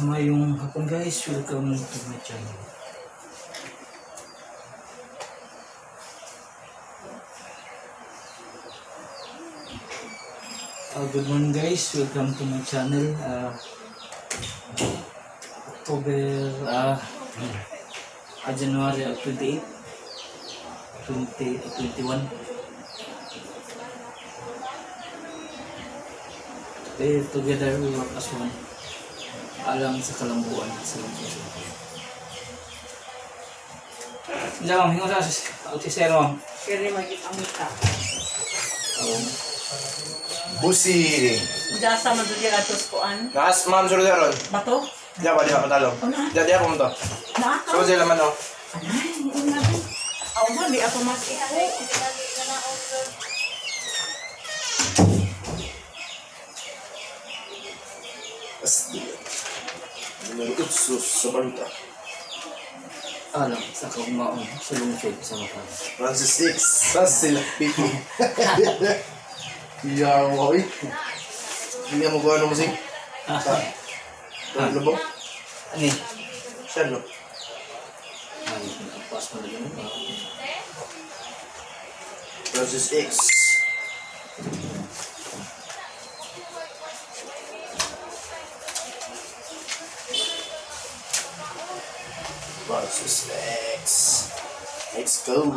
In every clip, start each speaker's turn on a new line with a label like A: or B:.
A: Mayong hapon guys, welcome to my channel. Good morning guys, welcome to my channel. January 28, 2021. Together we work as one. Alang sa kalambuan sa lungsod. Diyan, hingo sa autisero.
B: Kaya mag-ipangita.
C: Busi.
B: Dasa maduli atos kuan.
C: Naas ma'am suro daron.
B: Bato?
C: Diya ba diya patalo? Diya pumunta.
B: Naaka?
C: So sila man oh.
B: Anay, yung nabi. Ako ba, di ako mas-ipo.
C: Numero 8 sa Baruta.
A: Alang sa kaumaon sa lungsod sa Makati.
C: Francis X. Sila Pipi. Iyaw ay. Hindi mo gawa ng musik. Lubog?
A: Ani?
C: Siya no?
A: Ay, pas mo na yun.
C: Francis X. Francis X. Let's go.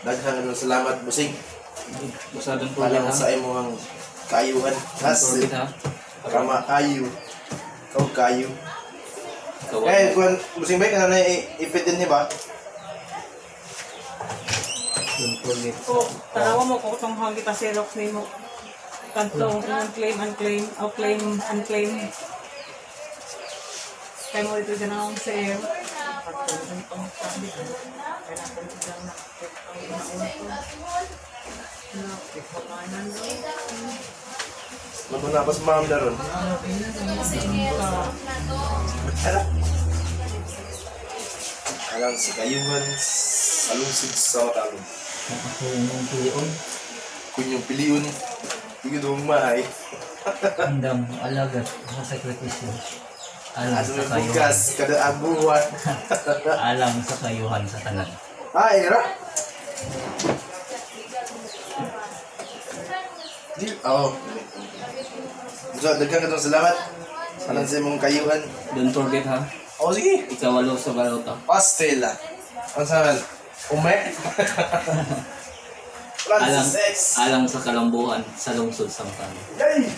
C: Daghang ng salamat busing.
A: Basadan po
C: Palang
A: lang
C: sa imong kaayuhan. Kasi kama kayo. Kau kayo. Eh, kung busing ba kana na ipitin niya ba?
A: Don't forget.
B: O, tarawa mo kung itong hanggi pa Xerox ni mo. Kantong claim, unclaim, o claim, unclaim. Kaya mo ito dyan akong sa'yo.
C: Magpanapas ma'am na ron. Alang si kayuhan sa lungsod sa Matalong.
A: Ako yung tuon.
C: Kunyong piliun. Hindi ko mahay.
A: Handang alagat sa sakripisyo. Alang
C: Ano
A: sa
C: yung
A: kayuhan.
C: bukas, kada abuhan.
A: Alang sa kayuhan sa tanan.
C: Ay, ra! Oo. So, daghang katong salamat. Alang sa imong kayuhan.
A: Don't forget ha.
C: Oo, sige.
A: Ikawalo sa Baruta.
C: Pastel ah. Ano saan? Ume? Francis X.
A: Alang sa kalambuan sa lungsod sa Makati.
C: Yay!